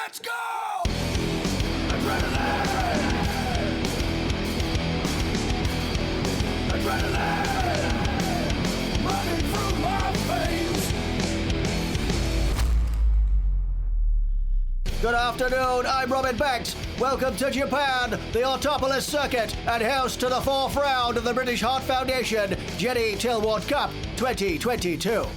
Let's go! Adrenaline! Adrenaline! Running through my veins. Good afternoon, I'm Robin Banks. Welcome to Japan, the Autopolis Circuit, and host to the fourth round of the British Heart Foundation Jenny Tilwart Cup 2022.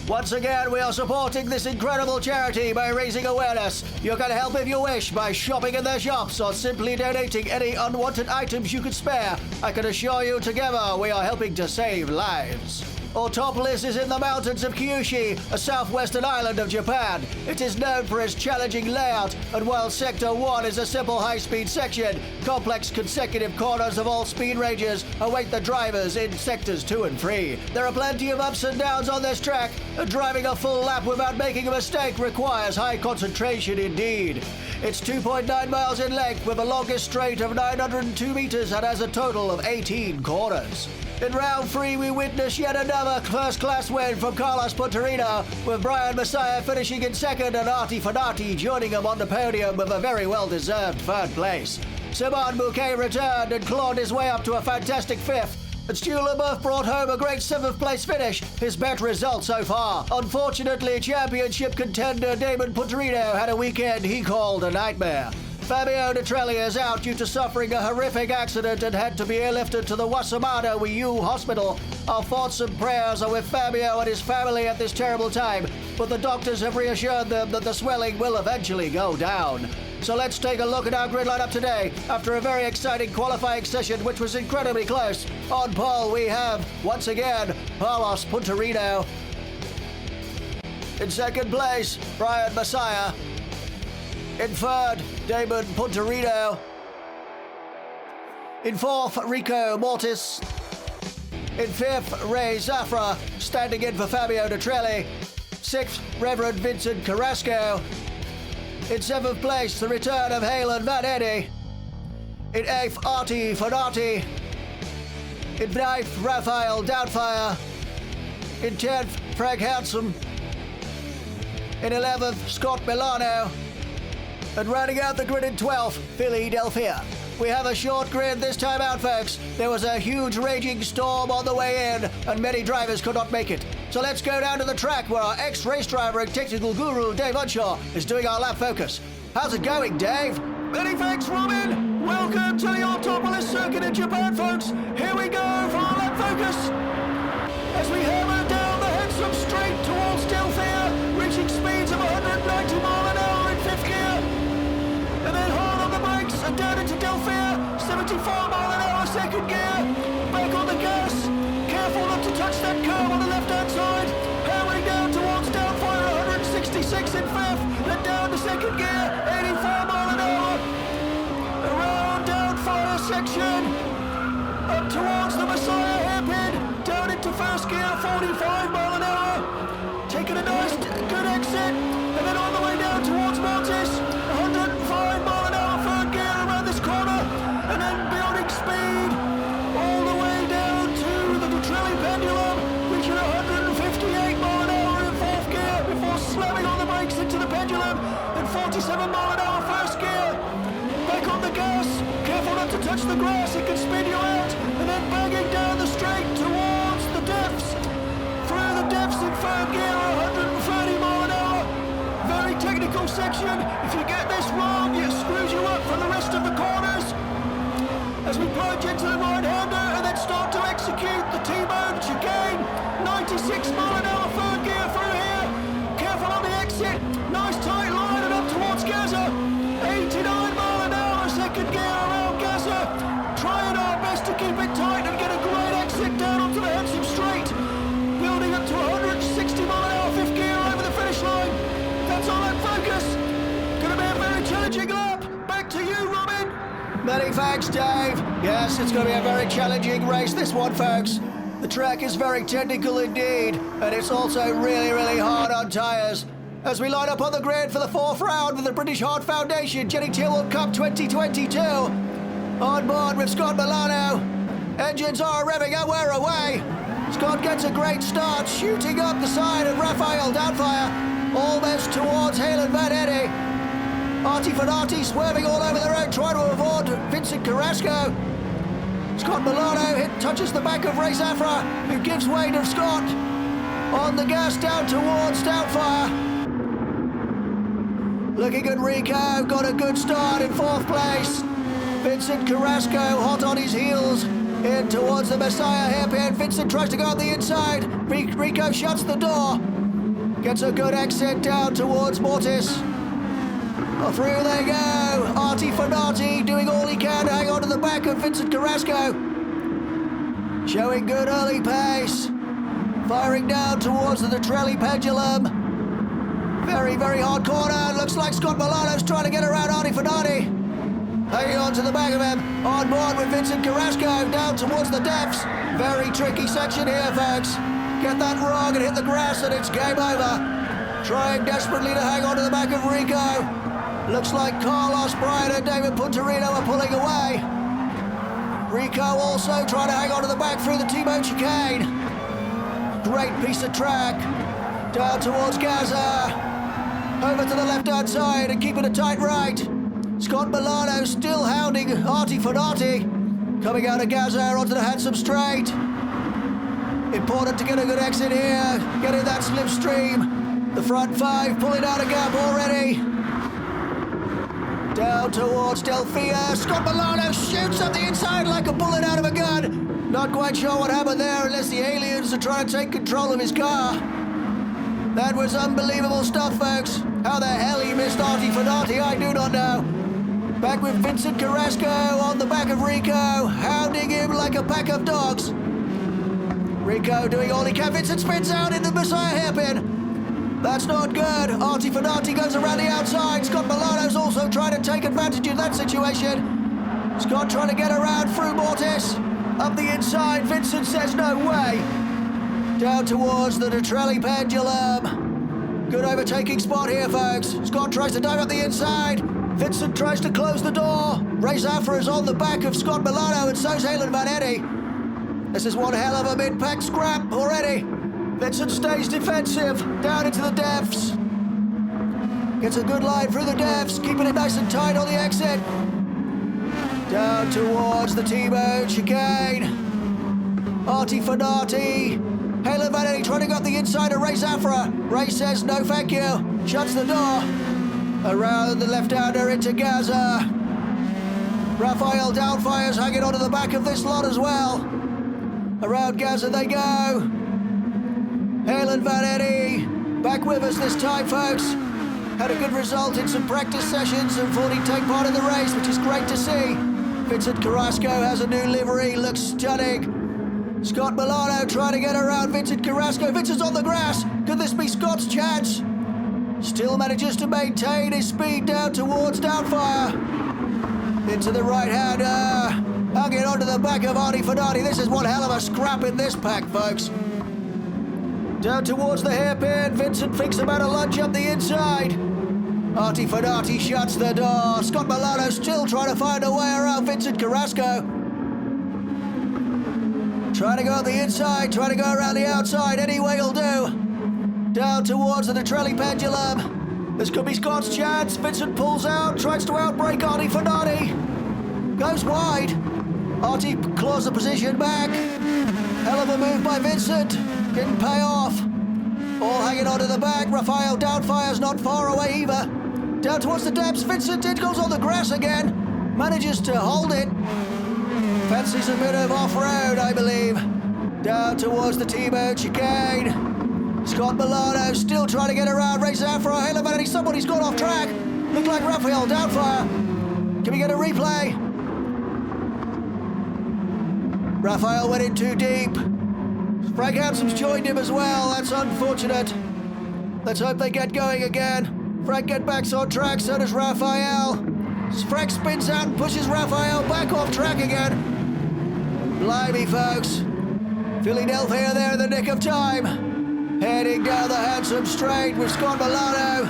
Once again, we are supporting this incredible charity by raising awareness. You can help if you wish by shopping in their shops or simply donating any unwanted items you could spare. I can assure you together we are helping to save lives. Autopolis is in the mountains of Kyushu, a southwestern island of Japan. It is known for its challenging layout, and while Sector 1 is a simple high-speed section, complex consecutive corners of all speed ranges await the drivers in Sectors 2 and 3. There are plenty of ups and downs on this track, and driving a full lap without making a mistake requires high concentration indeed. It's 2.9 miles in length with the longest straight of 902 meters and has a total of 18 corners. In round 3, we witness yet another first-class win from Carlos Punterino, with Brian Messiah finishing in second and Artie Fenati joining him on the podium with a very well-deserved third place. Simon Bouquet returned and clawed his way up to a fantastic fifth, and Stu LeBeuf brought home a great 7th place finish, his best result so far. Unfortunately, championship contender Damon Punterino had a weekend he called a nightmare. Fabio Detrelli is out due to suffering a horrific accident and had to be airlifted to the Wasamada Wii Hospital. Our thoughts and prayers are with Fabio and his family at this terrible time, but the doctors have reassured them that the swelling will eventually go down. So let's take a look at our grid lineup today. After a very exciting qualifying session, which was incredibly close, on pole we have, once again, Carlos Punterino. In second place, Brian Messiah. In third, Damon Punterino. In fourth, Rico Mortis. In fifth, Ray Zafra, standing in for Fabio Detrelli. Sixth, Reverend Vincent Carrasco. In seventh place, the return of Halen Van Eddy. In eighth, Artie Fenati. In ninth, Raphael Doubtfire. In 10th, Frank Hansen. In 11th, Scott Milano. And rounding out the grid in 12th, Philadelphia. We have a short grid this time out, folks. There was a huge raging storm on the way in, and many drivers could not make it. So let's go down to the track where our ex-race driver and technical guru, Dave Unshaw, is doing our lap focus. How's it going, Dave? Many thanks, Robin. Welcome to the Autopolis Circuit in Japan, folks. Here we go for our lap focus. As we hammer down the handsome straight towards Delphia, reaching speeds of 190 miles an hour in 5th gear. And then hard on the brakes and down into Delphia, 74 mile an hour 2nd gear, back on the gas, careful not to touch that curve on the left hand side, hammering down towards Downfire, 166 in 5th, then down to 2nd gear, 84 mile an hour, around Downfire section, up towards the Messiah hairpin, down into 1st gear, 45 mile an hour, taking a nice good exit, and then all the way down towards Mortis, 105 mile an hour 3rd gear around this corner, and then building speed all the way down to the Detrelli pendulum, reaching 158 mile an hour in 4th gear before slamming on the brakes into the pendulum, and 47 mile an hour 1st gear. Back on the gas, careful not to touch the grass, it can spin you out, and then banging down the straight towards the depths. Through the depths in 3rd gear, 130 mile an hour. Very technical section. If you get this wrong, it screws you up for the rest of the corners. As we plunge into the right-hander and then start to execute the T-bone chicane. 96 mile an hour 3rd gear through here. Careful on the exit. Nice tight line and up towards Gaza. 89 mile an hour 2nd gear around Gaza. Trying our best to keep it tight and get a great exit down onto the handsome straight. Building up to 160 mile an hour 5th gear over the finish line. That's all that focus. Gonna be a very challenging lap. Back to you, Robin. Many thanks, Dave. Yes, it's gonna be a very challenging race, this one, folks. The track is very technical indeed, and it's also really, really hard on tyres. As we line up on the grid for the 4th round of the British Heart Foundation Jenny Tilwart Cup 2022. On board with Scott Milano. Engines are revving and we're away. Scott gets a great start, shooting up the side of Raphael Doubtfire, almost towards Halen Van Eddy. Fenati swerving all over the road, trying to avoid Vincent Carrasco. Scott Milano touches the back of Ray Zafra, who gives way to Scott. On the gas down towards Doubtfire. Looking at Rico, got a good start in 4th place. Vincent Carrasco hot on his heels in towards the Messiah hairpin. Vincent tries to go on the inside. Rico shuts the door. Gets a good exit down towards Mortis. Through they go. Artie Fenati doing all he can to hang on to the back of Vincent Carrasco. Showing good early pace. Firing down towards the Trelli pendulum. Very, very hard corner. Looks like Scott Milano's trying to get around Artie Fenati. Hanging on to the back of him. On board with Vincent Carrasco down towards the depths. Very tricky section here, folks. Get that wrong and hit the grass and it's game over. Trying desperately to hang on to the back of Rico. Looks like Carlos Bryan and David Punterino are pulling away. Rico also trying to hang on to the back through the T-bone chicane. Great piece of track. Down towards Gaza. Over to the left-hand side and keeping a tight right. Scott Milano still hounding Artie Fenati. Coming out of Gaza onto the handsome straight. Important to get a good exit here. Getting that slipstream. The front 5 pulling out a gap already. Down towards Delphia. Scott Milano shoots up the inside like a bullet out of a gun. Not quite sure what happened there unless the aliens are trying to take control of his car. That was unbelievable stuff, folks. How the hell he missed Artie Fenati, I do not know. Back with Vincent Carrasco on the back of Rico, hounding him like a pack of dogs. Rico doing all he can. Vincent spins out in the Messiah hairpin. That's not good. Artie Fenati goes around the outside. Scott Milano's also trying to take advantage of that situation. Scott trying to get around through Mortis. Up the inside, Vincent says no way. Down towards the Trelli pendulum. Good overtaking spot here, folks. Scott tries to dive up the inside. Vincent tries to close the door. Ray Zafra is on the back of Scott Milano and so's Halen Vanetti. This is one hell of a mid-pack scrap already. Vincent stays defensive, down into the depths. Gets a good line through the depths, keeping it nice and tight on the exit. Down towards the T-bone chicane. Artie Fenati. Halen Vanetti trying to go up the inside of Ray Zafra. Ray says no thank you. Shuts the door. Around the left-hander into Gaza. Raphael Doubtfire's hanging onto the back of this lot as well. Around Gaza they go. Halen Vanetti back with us this time, folks. Had a good result in some practice sessions and thought he'd take part in the race, which is great to see. Vincent Carrasco has a new livery, looks stunning. Scott Milano trying to get around Vincent Carrasco. Vincent's on the grass. Could this be Scott's chance? Still manages to maintain his speed down towards Doubtfire. Into the right-hander. Hanging onto the back of Artie Fenati. This is one hell of a scrap in this pack, folks. Down towards the hairpin. Vincent thinks about a lunge up the inside. Artie Fenati shuts the door. Scott Milano still trying to find a way around Vincent Carrasco. Trying to go on the inside, trying to go around the outside. Any way will do. Down towards the Trelli pendulum. This could be Scott's chance. Vincent pulls out, tries to outbrake Artie Fenati. Goes wide. Artie claws the position back. Hell of a move by Vincent. Didn't pay off. All hanging onto the back. Raphael Doubtfire's not far away either. Down towards the depths. Vincent, it goes on the grass again. Manages to hold it. Fancies a bit of off-road, I believe. Down towards the T-bone chicane. Scott Milano still trying to get around Ray Zafra. Halen Vanetti, somebody's gone off track. Looked like Raphael Doubtfire. Can we get a replay? Raphael went in too deep. Frank Hansom's joined him as well. That's unfortunate. Let's hope they get going again. Frank get back on track, so does Raphael. Frank spins out and pushes Raphael back off track again. Blimey, folks. Philadelphia there in the nick of time. Heading down the handsome straight with Scott Milano.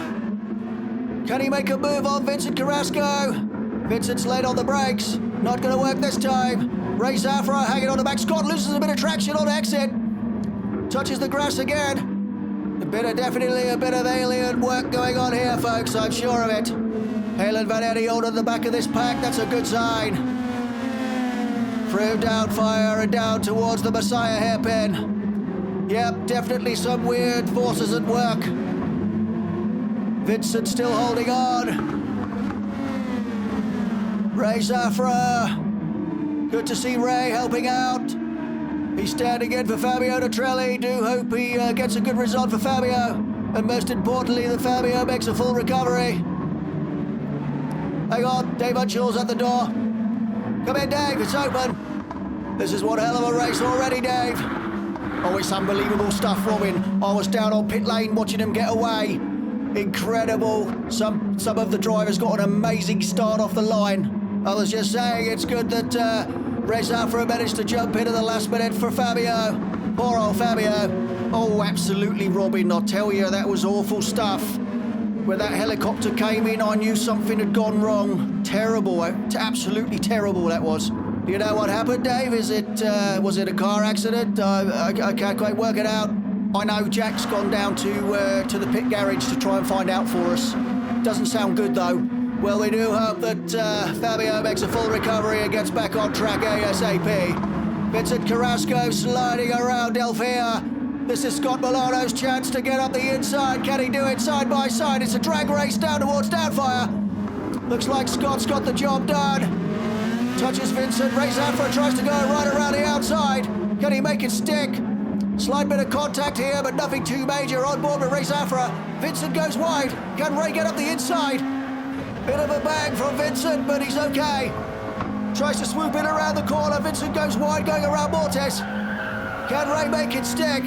Can he make a move on Vincent Carrasco? Vincent's late on the brakes. Not going to work this time. Ray Zafra hanging on the back. Scott loses a bit of traction on exit. Touches the grass again. Definitely a bit of alien work going on here, folks, I'm sure of it. Halen Van Eddie at the back of this pack, that's a good sign. Through Doubtfire and down towards the Messiah hairpin. Yep, definitely some weird forces at work. Vincent still holding on. Ray Zafra. Good to see Ray helping out. He's standing in for Fabio Nitrelli. Do hope he gets a good result for Fabio. And most importantly, that Fabio makes a full recovery. Hang on, Dave Unshaw's at the door. Come in, Dave, it's open. This is one hell of a race already, Dave. Oh, it's unbelievable stuff, Robin. I was down on pit lane watching him get away. Incredible. Some of the drivers got an amazing start off the line. I was just saying it's good that Ray Zafra managed to jump in at the last minute for Fabio. Poor old Fabio. Oh, absolutely, Robin. I'll tell you, that was awful stuff. When that helicopter came in, I knew something had gone wrong. Terrible. Absolutely terrible, that was. Do you know what happened, Dave? Was it a car accident? I can't quite work it out. I know Jack's gone down to the pit garage to try and find out for us. Doesn't sound good, though. Well, we do hope that Fabio makes a full recovery and gets back on track ASAP. Vincent Carrasco sliding around Delphia. This is Scott Milano's chance to get up the inside. Can he do it side by side? It's a drag race down towards Doubtfire. Looks like Scott's got the job done. Touches Vincent. Ray Zafra tries to go right around the outside. Can he make it stick? Slight bit of contact here, but nothing too major on board with Ray Zafra. Vincent goes wide. Can Ray get up the inside? Bit of a bang from Vincent, but he's okay. Tries to swoop in around the corner. Vincent goes wide, going around Mortis. Can Ray make it stick?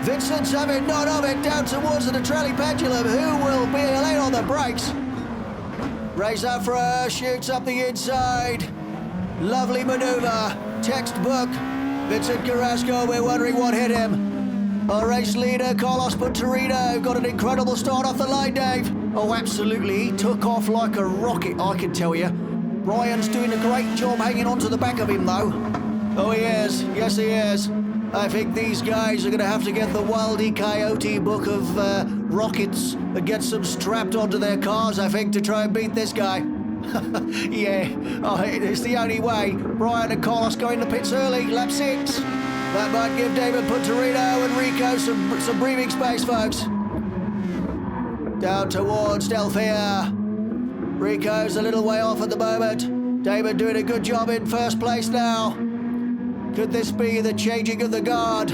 Vincent's having none of it down towards the Nitrelli pendulum. Who will be late on the brakes? Ray Zafra shoots up the inside. Lovely maneuver. Textbook. Vincent Carrasco, we're wondering what hit him. Our race leader, Carlos Punterino, got an incredible start off the line, Dave. Oh, absolutely. He took off like a rocket, I can tell you. Brian's doing a great job hanging on to the back of him, though. Oh, he is. Yes, he is. I think these guys are going to have to get the Wile E. Coyote book of rockets and get some strapped onto their cars, I think, to try and beat this guy. Yeah, it's the only way. Brian and Carlos go in the pits early, lap 6. That might give David Punterino and Rico some breathing space, folks. Down towards Delphia. Rico's a little way off at the moment. David doing a good job in first place now. Could this be the changing of the guard?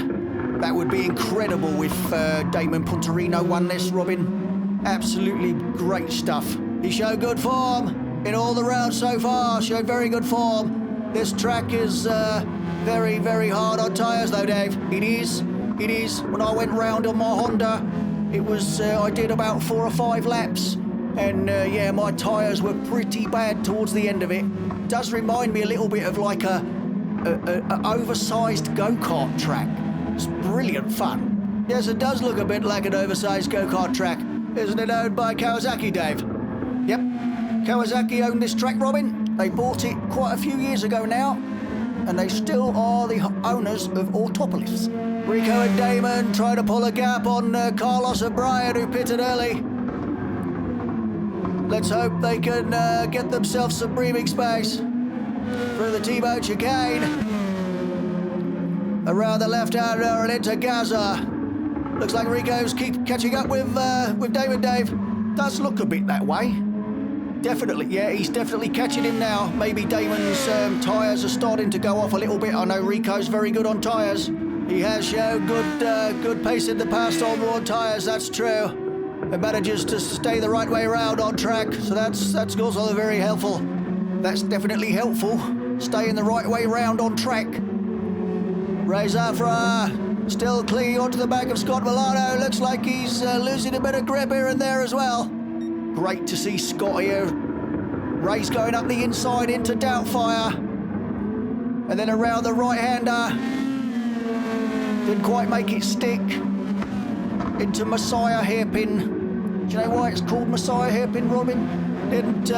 That would be incredible if Damon Punterino won this, Robin. Absolutely great stuff. He showed good form in all the rounds so far. Showed very good form. This track is very, very hard on tyres, though, Dave. It is. It is. When I went round on my Honda, it was I did about 4 or 5 laps, and yeah, my tyres were pretty bad towards the end of it. Does remind me a little bit of like a oversized go-kart track. It's brilliant fun. Yes, it does look a bit like an oversized go-kart track. Isn't it owned by Kawasaki, Dave? Yep. Kawasaki owned this track, Robin. They bought it quite a few years ago now, and they still are the owners of Autopolis. Rico and Damon try to pull a gap on Carlos and Brian, who pitted early. Let's hope they can get themselves some breathing space. Through the T-Bone chicane. Around the left-hander and into Gaza. Looks like Rico's keep catching up with David, Dave. Does look a bit that way. Definitely, yeah, he's definitely catching him now. Maybe Damon's tyres are starting to go off a little bit. I know Rico's very good on tyres. He has shown good pace in the past on raw tyres, that's true. And manages to stay the right way around on track, so that's also very helpful. That's definitely helpful. Staying the right way round on track. Ray Zafra still clinging onto the back of Scott Milano. Looks like he's losing a bit of grip here and there as well. Great to see Scott here. Ray's going up the inside into Doubtfire. And then around the right-hander. Didn't quite make it stick. Into Messiah hairpin. Do you know why it's called Messiah hairpin, Robin? Didn't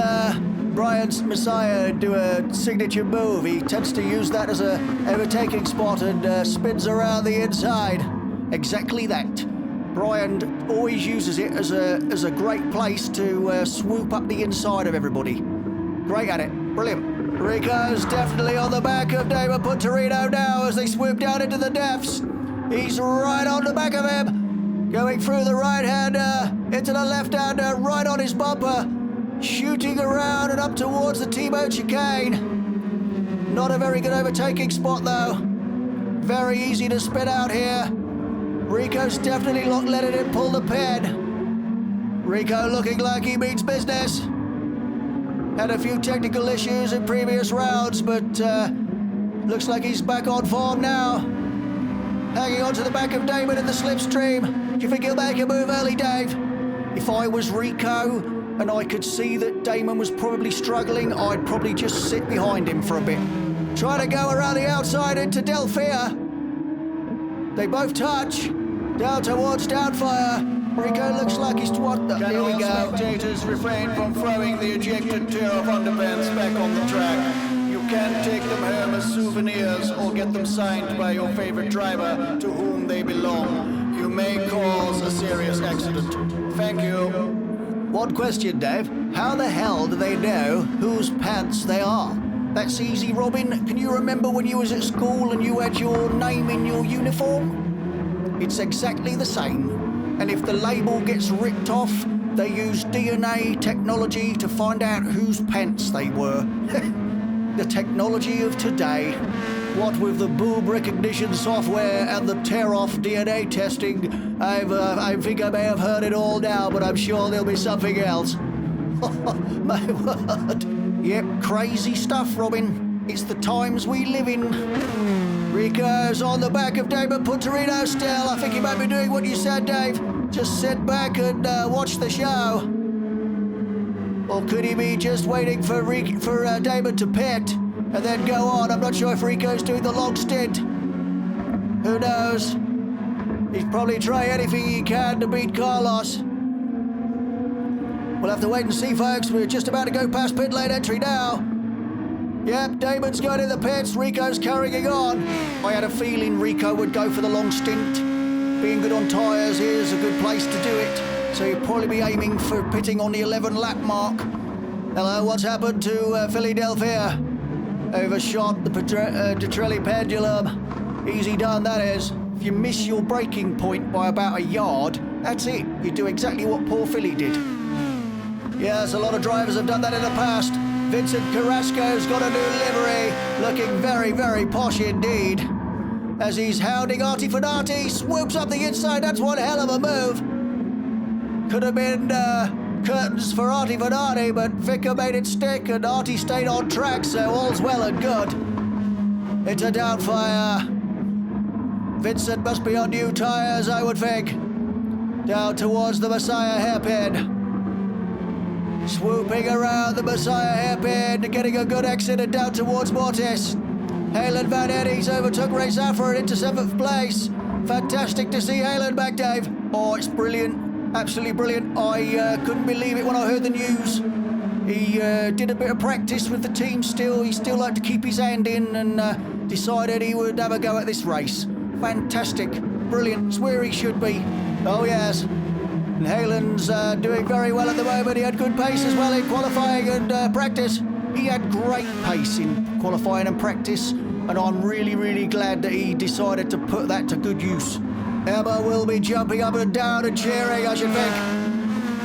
Brian's Messiah do a signature move? He tends to use that as a overtaking spot and spins around the inside. Exactly that. Brian always uses it as a great place to swoop up the inside of everybody. Great at it. Brilliant. Rico's definitely on the back of David Punterino now as they swoop down into the depths. He's right on the back of him. Going through the right-hander, into the left-hander, right on his bumper. Shooting around and up towards the T-Bone chicane. Not a very good overtaking spot though. Very easy to spin out here. Rico's definitely not letting it pull the pin. Rico looking like he means business. Had a few technical issues in previous rounds, but looks like he's back on form now. Hanging on to the back of Damon in the slipstream. Do you think he'll make a move early, Dave? If I was Rico and I could see that Damon was probably struggling, I'd probably just sit behind him for a bit. Trying to go around the outside into Delphia. They both touch. Down towards Downfire. Rico looks like he's what the... Can Here we all go. spectators refrain from throwing the ejected tier of underpants back on the track? You can take them home as souvenirs or get them signed by your favorite driver to whom they belong. You may cause a serious accident. Thank you. One question, Dave. How the hell do they know whose pants they are? That's easy, Robin. Can you remember when you was at school and you had your name in your uniform? It's exactly the same. And if the label gets ripped off, they use DNA technology to find out whose pants they were. The technology of today. What with the boob recognition software and the tear-off DNA testing, I think I may have heard it all now, but I'm sure there'll be something else. My word. Yep, crazy stuff, Robin. It's the times we live in. Rico's on the back of David Punterino still. I think he might be doing what you said, Dave. Just sit back and watch the show. Or could he be just waiting for David to pit and then go on? I'm not sure if Rico's doing the long stint. Who knows? He's probably trying anything he can to beat Carlos. We'll have to wait and see, folks. We're just about to go past pit lane entry now. Yep, Damon's going in the pits. Rico's carrying on. I had a feeling Rico would go for the long stint. Being good on tyres is a good place to do it. So he'll probably be aiming for pitting on the 11 lap mark. Hello, what's happened to Philadelphia? Overshot the Detrelli pendulum. Easy done, that is. If you miss your braking point by about a yard, that's it. You do exactly what poor Philly did. Yes, a lot of drivers have done that in the past. Vincent Carrasco's got a new livery, looking very, very posh indeed. As he's hounding Artie Fenati, swoops up the inside, that's one hell of a move. Could have been curtains for Artie Fenati, but Vicker made it stick and Artie stayed on track, so all's well and good. Into Downfire. Vincent must be on new tyres, I would think. Down towards the Messiah hairpin. Swooping around the Messiah hairpin, getting a good exit and down towards Mortis. Halen Van Eddy's overtook Ray Zafra into 7th place. Fantastic to see Halen back, Dave. Oh, it's brilliant. Absolutely brilliant. I couldn't believe it when I heard the news. He did a bit of practice with the team still. He still liked to keep his hand in and decided he would have a go at this race. Fantastic. Brilliant. It's where he should be. Oh, yes. And Halen's doing very well at the moment. He had good pace as well in qualifying and practice. He had great pace in qualifying and practice, and I'm really, really glad that he decided to put that to good use. Emma will be jumping up and down and cheering, I should think.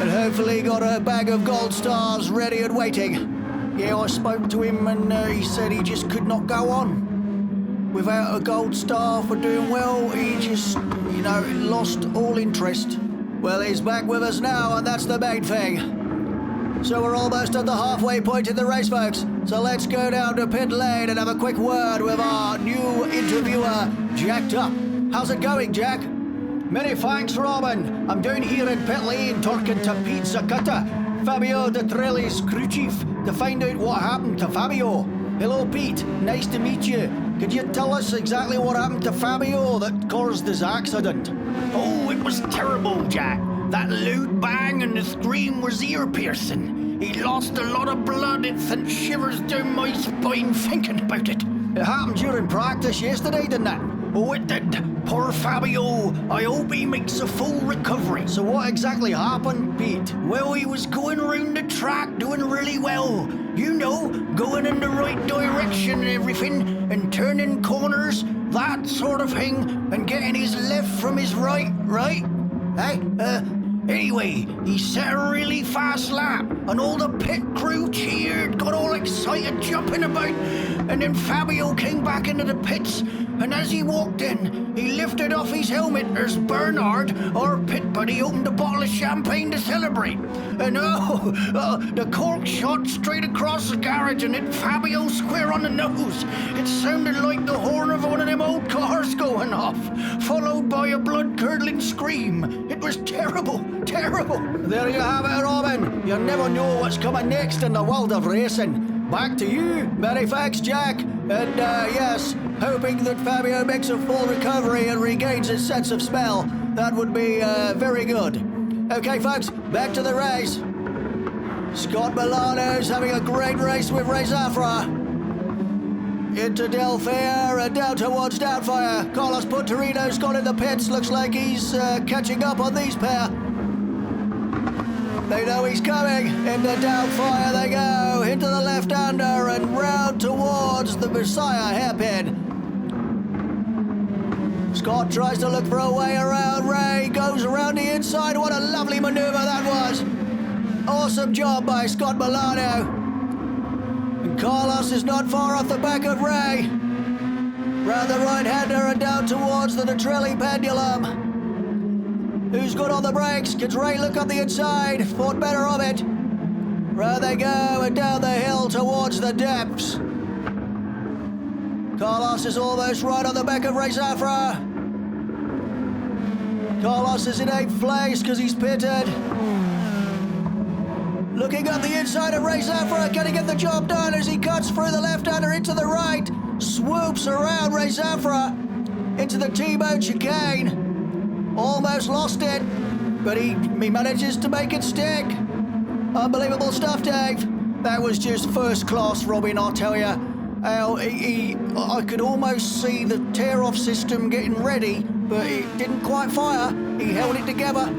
And hopefully got a bag of gold stars ready and waiting. Yeah, I spoke to him and he said he just could not go on. Without a gold star for doing well, he just, lost all interest. Well, he's back with us now, and that's the main thing. So we're almost at the halfway point in the race, folks. So let's go down to pit lane and have a quick word with our new interviewer, Jacked Up. How's it going, Jack? Many thanks, Robin. I'm down here in pit lane talking to Pete Zacutta, Fabio Detrelli's crew chief, to find out what happened to Fabio. Hello, Pete. Nice to meet you. Could you tell us exactly what happened to Fabio that caused this accident? Oh, it was terrible, Jack. That loud bang and the scream was ear-piercing. He lost a lot of blood. It sent shivers down my spine thinking about it. It happened during practice yesterday, didn't it? With that poor Fabio, I hope he makes a full recovery. So what exactly happened, Pete? Well, he was going round the track doing really well. You know, going in the right direction and everything, and turning corners, that sort of thing, and getting his left from his right? Hey, anyway, he set a really fast lap, and all the pit crew cheered, got all excited, jumping about, and then Fabio came back into the pits, and as he walked in, he lifted off his helmet as Bernard, our pit buddy, opened a bottle of champagne to celebrate. And the cork shot straight across the garage and hit Fabio square on the nose. It sounded like the horn of one of them old cars going off, followed by a blood-curdling scream. It was terrible, terrible. There you have it, Robin. You never know what's coming next in the world of racing. Back to you. Many thanks, Jack. And yes, hoping that Fabio makes a full recovery and regains his sense of smell. That would be very good. Okay, folks, back to the race. Scott Milano's having a great race with Ray Zafra. Into Delfair and down towards Doubtfire. Carlos Punterino's got in the pits. Looks like he's catching up on these pair. They know he's coming. Into Doubtfire they go. Into the left-hander and round towards the Messiah hairpin. Scott tries to look for a way around. Ray goes around the inside. What a lovely maneuver that was. Awesome job by Scott Milano. And Carlos is not far off the back of Ray. Round the right-hander and down towards the Natrelli pendulum. Who's good on the brakes? Can Ray look up the inside? Thought better of it. Round they go and down the hill towards the depths. Carlos is almost right on the back of Ray Zafra. Carlos is in 8th place because he's pitted. Looking up the inside of Ray Zafra, can he get the job done as he cuts through the left-hander into the right, swoops around Ray Zafra into the T-bone chicane. Almost lost it, but he manages to make it stick. Unbelievable stuff, Dave. That was just first class, Robin, I'll tell you. I could almost see the tear-off system getting ready, but it didn't quite fire. He held it together.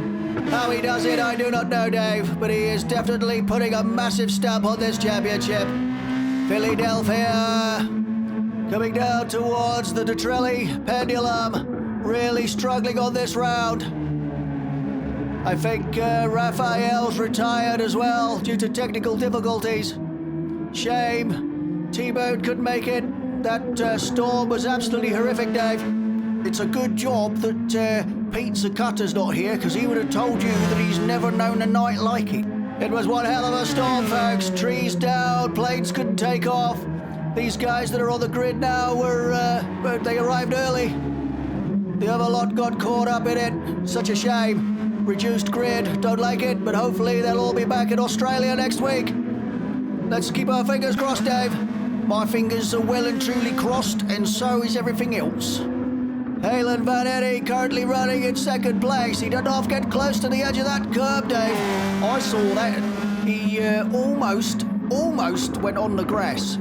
How he does it, I do not know, Dave, but he is definitely putting a massive stamp on this championship. Philadelphia coming down towards the Natrelli pendulum. Really struggling on this round. I think Raphael's retired as well due to technical difficulties. Shame. T-Bone couldn't make it. That storm was absolutely horrific, Dave. It's a good job that Pete Zaccatta's not here, because he would have told you that he's never known a night like it. It was one hell of a storm, folks. Trees down, planes couldn't take off. These guys that are on the grid now they arrived early. The other lot got caught up in it. Such a shame. Reduced grid, don't like it, but hopefully they'll all be back in Australia next week. Let's keep our fingers crossed, Dave. My fingers are well and truly crossed, and so is everything else. Halen Van Eddy currently running in 2nd place. He doesn't half get close to the edge of that curb, Dave. I saw that. He almost went on the grass.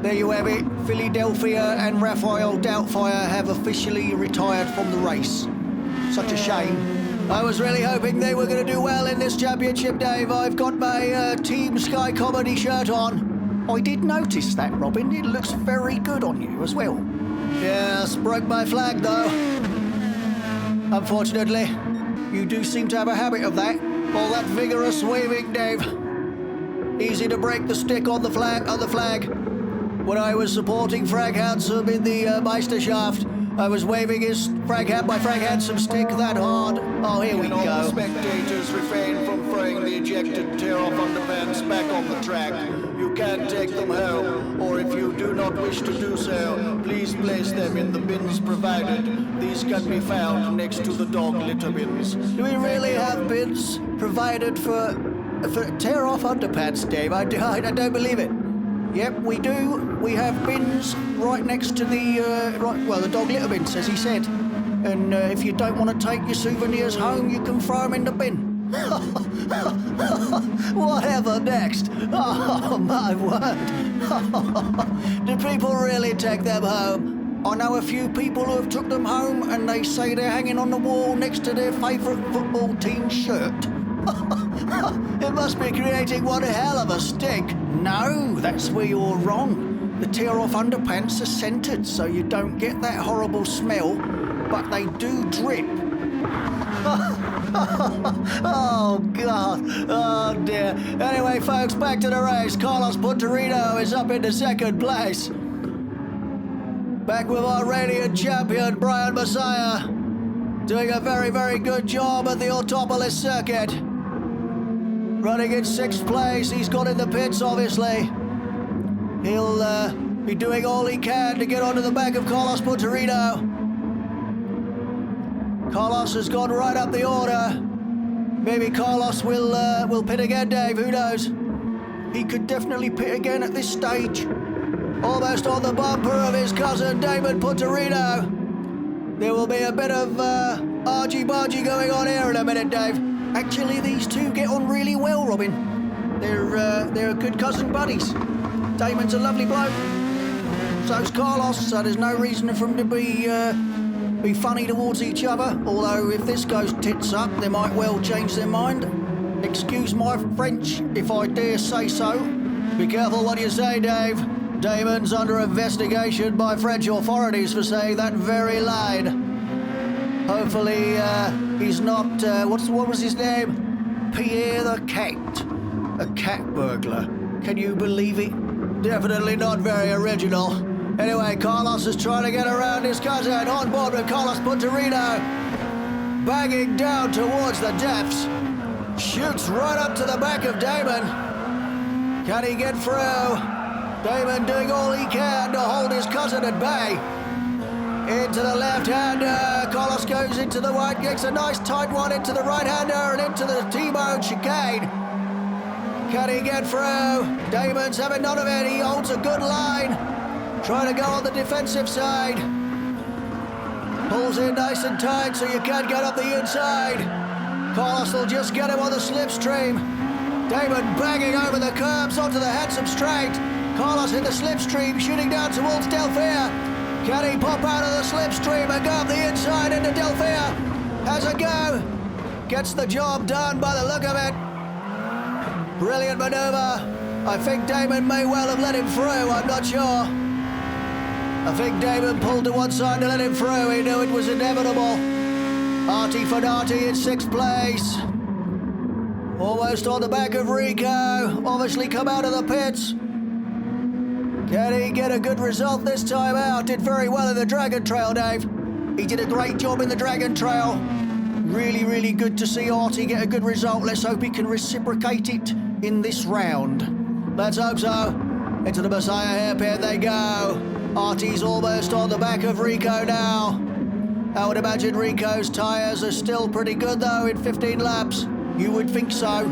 There you have it. Philadelphia and Raphael Doubtfire have officially retired from the race. Such a shame. I was really hoping they were going to do well in this championship, Dave. I've got my Team Sky Comedy shirt on. I did notice that, Robin. It looks very good on you as well. Yes, broke my flag, though. Unfortunately, you do seem to have a habit of that. All that vigorous waving, Dave. Easy to break the stick on the flag. When I was supporting Frank Handsome in the Meisterschaft, I was waving my Frank Handsome stick that hard. Oh, here we go. All the spectators refrain from throwing the ejected tear-off underpants back on the track. You can take them home, or if you do not wish to do so, please place them in the bins provided. These can be found next to the dog litter bins. Do we really have bins provided for tear-off underpants, Dave? I don't believe it. Yep, we do. We have bins right next to the dog litter bins, as he said. And if you don't want to take your souvenirs home, you can throw them in the bin. Whatever next? Oh, my word. Do people really take them home? I know a few people who have took them home and they say they're hanging on the wall next to their favourite football team shirt. It must be creating one hell of a stink. No, that's where you're wrong. The tear-off underpants are scented, so you don't get that horrible smell, but they do drip. Oh, God. Oh, dear. Anyway, folks, back to the race. Carlos Punterino is up into second place. Back with our radiant champion, Brian Messiah, doing a very, very good job at the Autopolis circuit. Running in sixth place. He's got in the pits, obviously. He'll be doing all he can to get onto the back of Carlos Punterino. Carlos has gone right up the order. Maybe Carlos will pit again, Dave. Who knows? He could definitely pit again at this stage. Almost on the bumper of his cousin, Damon Punterino. There will be a bit of argy-bargy going on here in a minute, Dave. Actually, these two get on really well, Robin. They're good cousin buddies. Damon's a lovely bloke. So's Carlos, so there's no reason for them to be funny towards each other. Although if this goes tits up, they might well change their mind. Excuse my French, if I dare say so. Be careful what you say, Dave. Damon's under investigation by French authorities for saying that very line. Hopefully, he's not, what was his name? Pierre the Cat. A cat burglar. Can you believe it? Definitely not very original. Anyway, Carlos is trying to get around his cousin. On board with Carlos Punterino. Banging down towards the depths. Shoots right up to the back of Damon. Can he get through? Damon doing all he can to hold his cousin at bay. Into the left-hander. Carlos goes into the right, gets a nice tight one into the right-hander and into the T-bone chicane. Can he get through? Damon's having none of it. He holds a good line. Trying to go on the defensive side. Pulls in nice and tight so you can't get up the inside. Carlos will just get him on the slipstream. Damon banging over the curbs onto the handsome straight. Carlos in the slipstream, shooting down towards Delphia. Can he pop out of the slipstream and go up the inside into Delphia? Has a go. Gets the job done by the look of it. Brilliant maneuver. I think Damon may well have let him through, I'm not sure. I think Damon pulled to one side to let him through. He knew it was inevitable. Artie Fadati in sixth place. Almost on the back of Rico. Obviously come out of the pits. Can he get a good result this time out? Did very well in the Dragon Trail, Dave. He did a great job in the Dragon Trail. Really, really good to see Artie get a good result. Let's hope he can reciprocate it in this round. Let's hope so. Into the Messiah hairpin they go. Artie's almost on the back of Rico now. I would imagine Rico's tyres are still pretty good, though, in 15 laps. You would think so.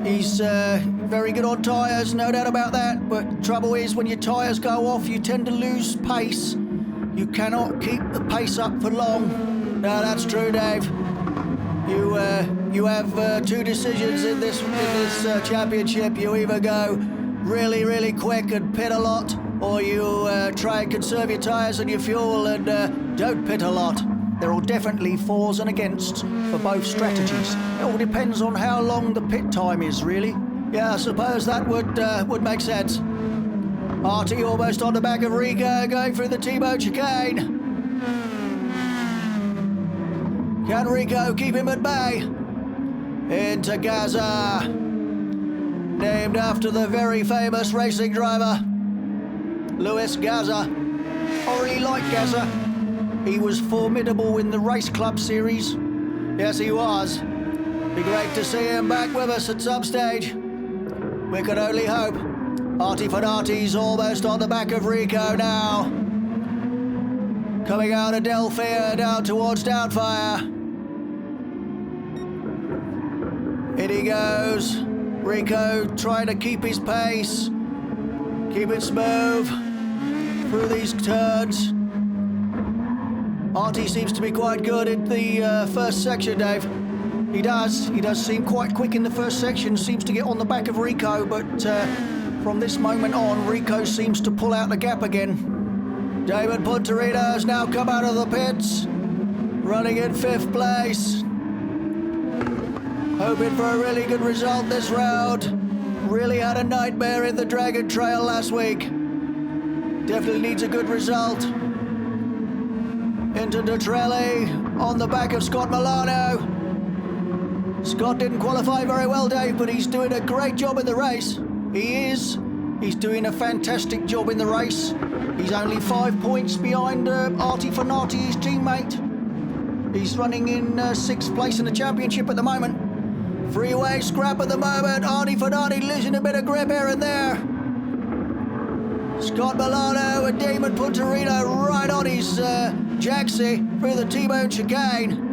He's very good on tyres, no doubt about that. But trouble is, when your tyres go off, you tend to lose pace. You cannot keep the pace up for long. No, that's true, Dave. You have two decisions in this championship. You either go really, really quick and pit a lot, or you try and conserve your tyres and your fuel and don't pit a lot. There are definitely fors and againsts for both strategies. It all depends on how long the pit time is, really. Yeah, I suppose that would make sense. Artie almost on the back of Rico, going through the T-bone chicane. Can Rico keep him at bay? Into Gaza. Named after the very famous racing driver, Louis Gaza. I really like Gaza. He was formidable in the race club series. Yes, he was. Be great to see him back with us at some stage. We can only hope. Artie Fadati's almost on the back of Rico now. Coming out of Delphia down towards Downfire. In he goes. Rico trying to keep his pace. Keep it smooth through these turns. Artie seems to be quite good in the first section, Dave. He does seem quite quick in the first section, seems to get on the back of Rico, but from this moment on, Rico seems to pull out the gap again. David Punterino has now come out of the pits, running in 5th place. Hoping for a really good result this round. Really had a nightmare in the Dragon Trail last week. Definitely needs a good result. Into Dutrelli on the back of Scott Milano. Scott didn't qualify very well, Dave, but he's doing a great job in the race. He is. He's doing a fantastic job in the race. He's only 5 points behind Artie Fanati, his teammate. He's running in 6th place in the championship at the moment. Freeway scrap at the moment. Artie Fanati losing a bit of grip here and there. Scott Milano and Damon Punterino right on his Jaxie through the T-bone chicane.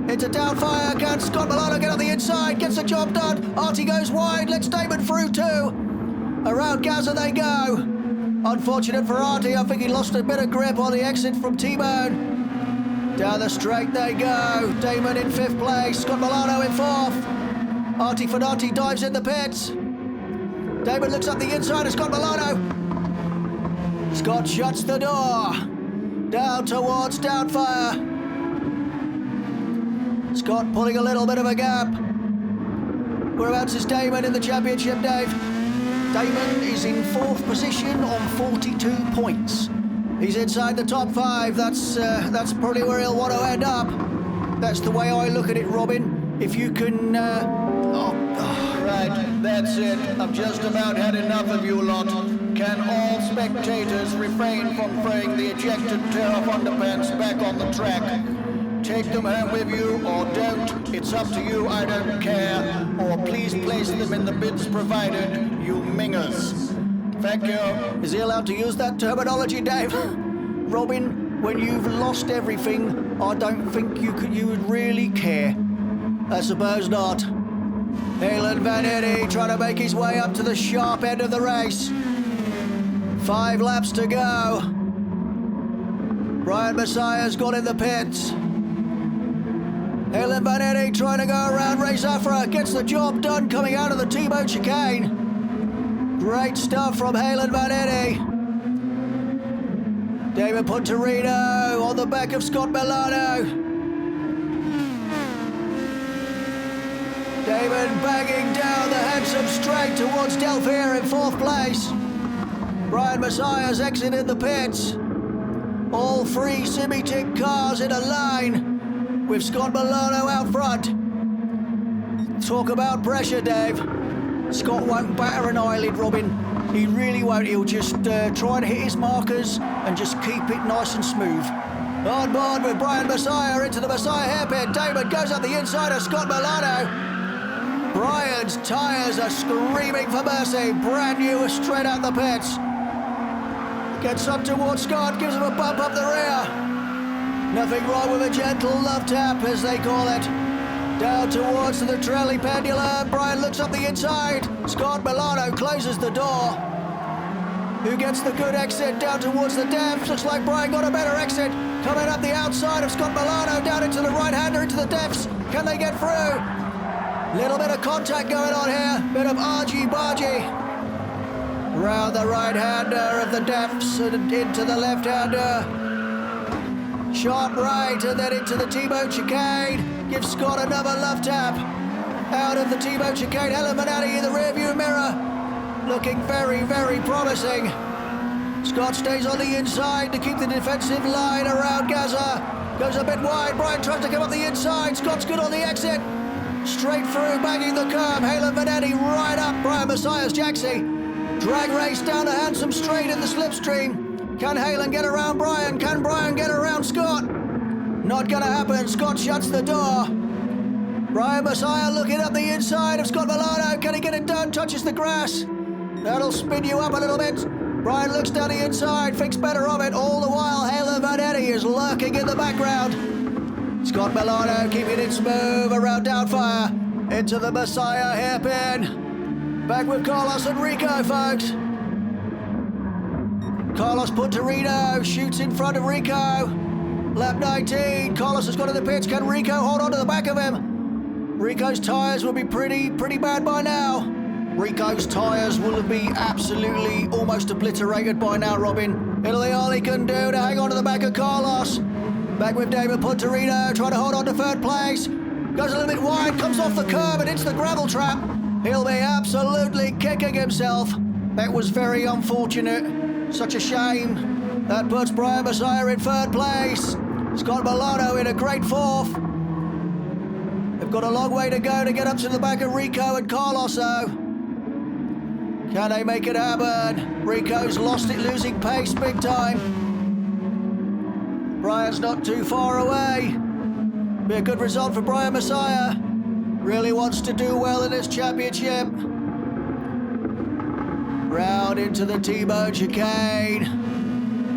Into downfire. Can Scott Milano get on the inside? Gets the job done. Artie goes wide. Lets Damon through too. Around Gaza they go. Unfortunate for Artie. I think he lost a bit of grip on the exit from T-bone. Down the straight they go. Damon in 5th place. Scott Milano in 4th. Artie Fanati dives in the pits. Damon looks up the inside of Scott Milano. Scott shuts the door. Down towards downfire. Scott pulling a little bit of a gap. Whereabouts is Damon in the championship, Dave? Damon is in 4th position on 42 points. He's inside the top 5. That's probably where he'll want to end up. That's the way I look at it, Robin. If you can... Right, that's it. I've just about had enough of you lot. Can all spectators refrain from throwing the ejected Terra underpants back on the track? Take them home with you or don't. It's up to you, I don't care. Or please place them in the bins provided, you mingers. Thank you. Is he allowed to use that terminology, Dave? Robin, when you've lost everything, I don't think you would really care. I suppose not. Halen Vanetti trying to make his way up to the sharp end of the race. 5 laps to go. Brian Messiah's got in the pits. Halen Vanetti trying to go around Ray Zafra. Gets the job done coming out of the T-bone chicane. Great stuff from Halen Vanetti. David Punterino on the back of Scott Milano. David banging down the handsome straight towards Delphia in 4th place. Brian Messiah's exited the pits. All 3 semi-tick cars in a line with Scott Milano out front. Talk about pressure, Dave. Scott won't batter an eyelid, Robin. He really won't. He'll just try to hit his markers and just keep it nice and smooth. On board with Brian Messiah into the Messiah hairpin. Damon goes up the inside of Scott Milano. Brian's tyres are screaming for mercy. Brand new, straight out the pits. Gets up towards Scott, gives him a bump up the rear. Nothing wrong with a gentle love tap, as they call it. Down towards the Trelli pendulum. Brian looks up the inside. Scott Milano closes the door. Who gets the good exit down towards the depths? Looks like Brian got a better exit. Coming up the outside of Scott Milano, down into the right-hander, into the depths. Can they get through? Little bit of contact going on here. Bit of argy-bargy. Round the right-hander of the depths and into the left-hander. Shot right and then into the T-bone chicane. Gives Scott another love tap. Out of the T-bone chicane. Helen Manati in the rearview mirror. Looking very, very promising. Scott stays on the inside to keep the defensive line around Gaza. Goes a bit wide. Brian tries to come up the inside. Scott's good on the exit. Straight through, banging the curb. Halen Vanetti right up Brian Messiah's Jaxie. Drag race down a handsome straight in the slipstream. Can Halen get around Brian? Can Brian get around Scott? Not gonna happen. Scott shuts the door. Brian Messiah looking up the inside of Scott Milano. Can he get it done? Touches the grass. That'll spin you up a little bit. Brian looks down the inside, thinks better of it. All the while, Halen Vanetti is lurking in the background. Scott Milano keeping it smooth around downfire. Into the Messiah hairpin. Back with Carlos and Rico, folks. Carlos Punterino shoots in front of Rico. Lap 19. Carlos has got in the pits. Can Rico hold on to the back of him? Rico's tyres will be pretty bad by now. Rico's tyres will be absolutely almost obliterated by now, Robin. It'll be all he can do to hang on to the back of Carlos. Back with David Punterino, trying to hold on to third place. Goes a little bit wide, comes off the curb and into the gravel trap. He'll be absolutely kicking himself. That was very unfortunate. Such a shame. That puts Brian Messiah in third place. Scott Milano in a great fourth. They've got a long way to go to get up to the back of Rico and Carlos, though. Can they make it happen? Rico's lost it, losing pace big time. Brian's not too far away. Be a good result for Brian Messiah. Really wants to do well in this championship. Round into the T-bone chicane.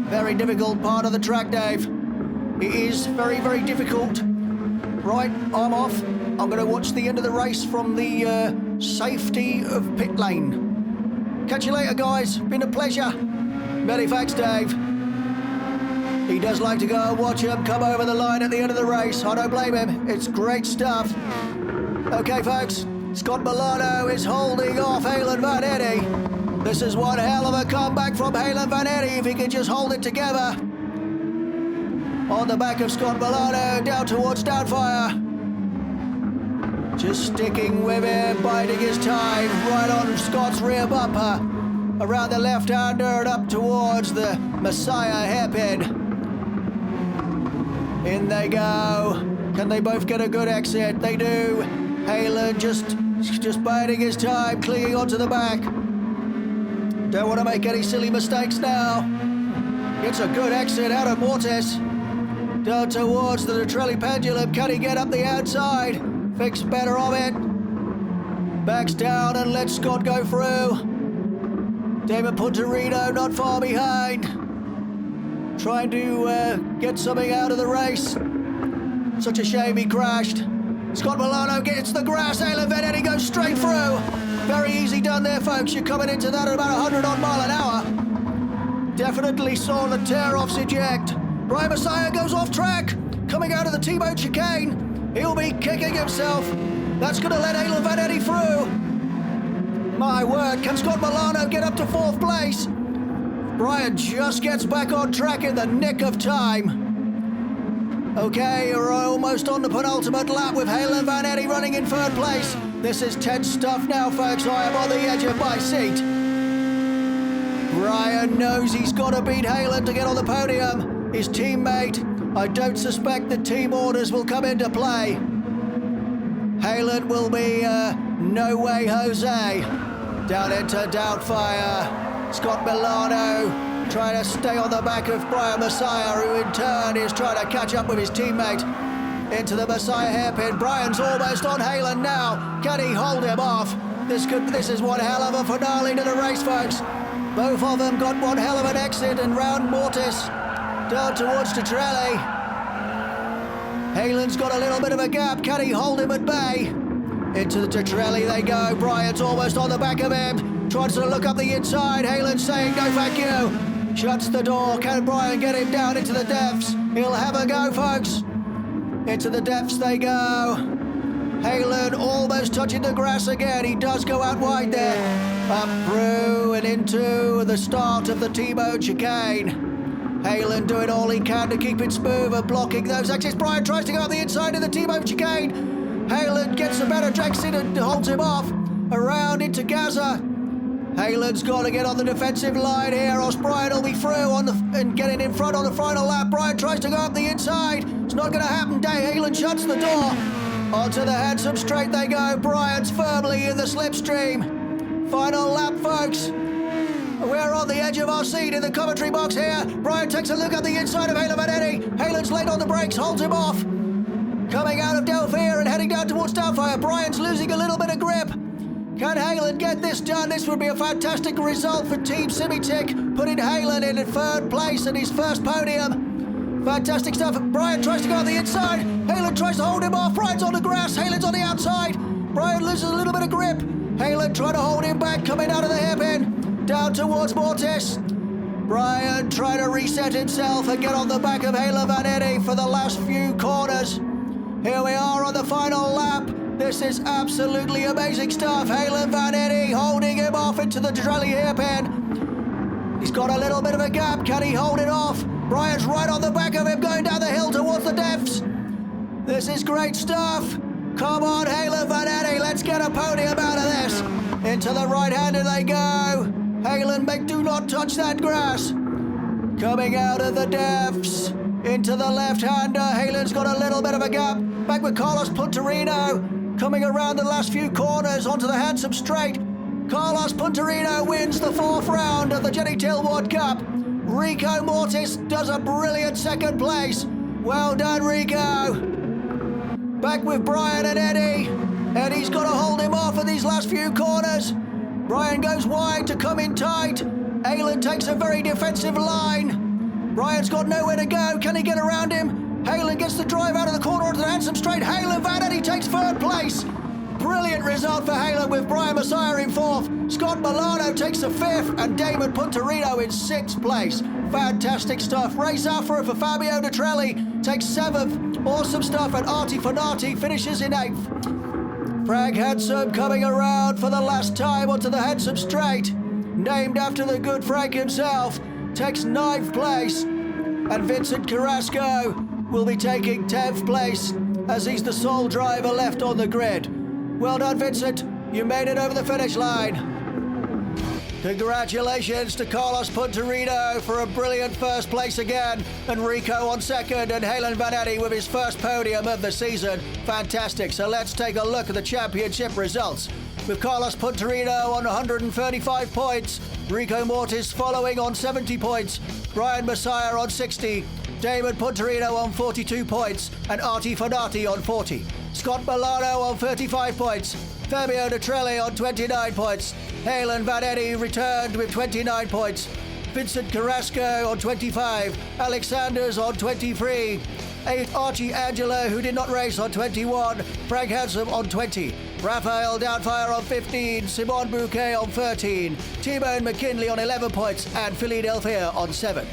Very difficult part of the track, Dave. It is very, very difficult. Right, I'm off. I'm going to watch the end of the race from the safety of pit lane. Catch you later, guys. Been a pleasure. Many thanks, Dave. He does like to go and watch him come over the line at the end of the race. I don't blame him. It's great stuff. Okay, folks. Scott Milano is holding off Halen Van Eddy. This is one hell of a comeback from Halen Van Eddy if he can just hold it together. On the back of Scott Milano, down towards Downfire. Just sticking with him, biding his time, right on Scott's rear bumper. Around the left-hander and up towards the Messiah hairpin. In they go. Can they both get a good exit? They do. Halen just biding his time, clinging onto the back. Don't want to make any silly mistakes now. Gets a good exit out of Mortis. Down towards the Trelli pendulum. Can he get up the outside? Thinks better of it. Backs down and lets Scott go through. David Punterino not far behind. Trying to get something out of the race. Such a shame he crashed. Scott Milano gets to the grass. Halen Van Eddy goes straight through. Very easy done there, folks. You're coming into that at about 100 odd mile an hour. Definitely saw the tear-offs eject. Brian Messiah goes off track. Coming out of the T-bone chicane. He'll be kicking himself. That's going to let Halen Van Eddy through. My word, can Scott Milano get up to fourth place? Brian just gets back on track in the nick of time. Okay, you're almost on the penultimate lap with Halen Van Eddy running in third place. This is tense stuff now, folks. I am on the edge of my seat. Brian knows he's got to beat Halen to get on the podium. His teammate, I don't suspect that team orders will come into play. Halen will be no way Jose. Down into Doubtfire. Scott Milano trying to stay on the back of Brian Messiah, who in turn is trying to catch up with his teammate. Into the Messiah hairpin. Brian's almost on Halen now. Can he hold him off? This is one hell of a finale to the race, folks. Both of them got one hell of an exit and round Mortis down towards Tetrelli. Halen's got a little bit of a gap. Can he hold him at bay? Into the Tetrelli they go. Brian's almost on the back of him. Tries to look up the inside. Halen's saying no thank you. Shuts the door. Can Brian get him down into the depths? He'll have a go, folks. Into the depths they go. Halen almost touching the grass again. He does go out wide there. Up through and into the start of the T-bone chicane. Halen doing all he can to keep it smooth and blocking those exits. Brian tries to go up the inside of the T-bone chicane. Halen gets a better exit and holds him off. Around into Gaza. Halen's got to get on the defensive line here, or Brian will be through and getting in front on the final lap. Brian tries to go up the inside. It's not going to happen. Halen shuts the door. Onto the handsome straight they go. Brian's firmly in the slipstream. Final lap, folks. We're on the edge of our seat in the commentary box here. Brian takes a look at the inside of Halen Van Eddy. Halen's late on the brakes, holds him off. Coming out of Delphia and heading down towards Downfire. Brian's losing a little bit of grip. Can Halen get this done? This would be a fantastic result for Team Simitic, putting Halen in third place in his first podium. Fantastic stuff. Brian tries to go on the inside. Halen tries to hold him off. Brian's on the grass. Halen's on the outside. Brian loses a little bit of grip. Halen trying to hold him back, coming out of the hairpin. Down towards Mortis. Brian trying to reset himself and get on the back of Halen Van Eddy for the last few corners. Here we are on the final lap. This is absolutely amazing stuff. Halen Vannetti holding him off into the Trelli hairpin. He's got a little bit of a gap. Can he hold it off? Brian's right on the back of him, going down the hill towards the depths. This is great stuff. Come on, Halen Vannetti, let's get a podium out of this. Into the right-hander they go. Halen, do not touch that grass. Coming out of the depths. Into the left-hander. Halen's got a little bit of a gap. Back with Carlos Punterino. Coming around the last few corners onto the handsome straight. Carlos Punterino wins the 4th round of the Jenny Tilwart Cup. Rico Mortis does a brilliant 2nd place. Well done, Rico. Back with Brian and Eddie. Eddie's got to hold him off at these last few corners. Brian goes wide to come in tight. Halen takes a very defensive line. Brian's got nowhere to go. Can he get around him? Halen gets the drive out of the corner onto the handsome straight. Halen Vannetti takes 3rd place. Brilliant result for Halen with Brian Messiah in 4th. Scott Milano takes the 5th and Damon Punterino in 6th place. Fantastic stuff. Ray Zafra for Fabio Detrelli takes 7th. Awesome stuff. And Artie Fanati finishes in 8th. Frank Handsome coming around for the last time onto the handsome straight. Named after the good Frank himself. Takes 9th place. And Vincent Carrasco will be taking 10th place as he's the sole driver left on the grid. Well done, Vincent. You made it over the finish line. Congratulations to Carlos Punterino for a brilliant 1st place again, and Rico on 2nd, and Halen Vannetti with his 1st podium of the season. Fantastic. So let's take a look at the championship results. With Carlos Punterino on 135 points, Rico Mortis following on 70 points, Brian Messiah on 60, Damon Punterino on 42 points, and Artie Fanati on 40. Scott Milano on 35 points, Fabio Detrelli on 29 points, Halen Vannetti returned with 29 points, Vincent Carrasco on 25, Alex Sanders on 23, Archie Angela, who did not race, on 21, Frank Handsome on 20, Raphael Doubtfire on 15, Simon Bouquet on 13, T-Bone McKinley on 11 points, and Philly Delphia on 7.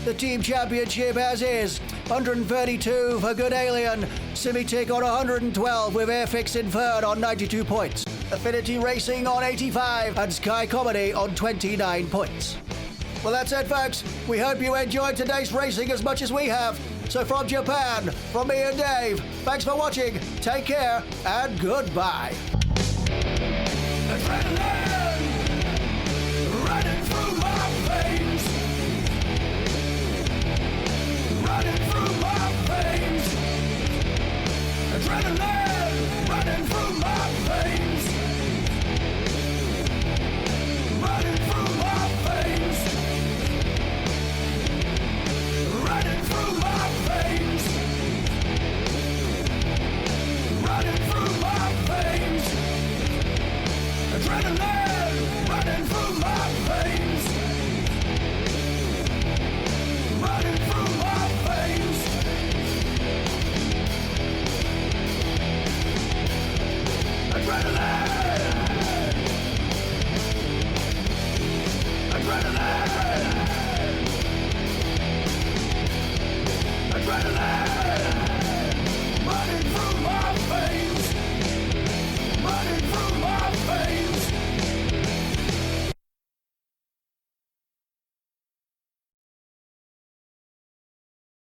The team championship as is, 132 for Good Alien, Simitic on 112 with Airfix in 3rd on 92 points, Affinity Racing on 85 and Sky Comedy on 29 points. Well, that's it, folks. We hope you enjoyed today's racing as much as we have. So from Japan, from me and Dave, thanks for watching, take care, and goodbye. Adrenaline!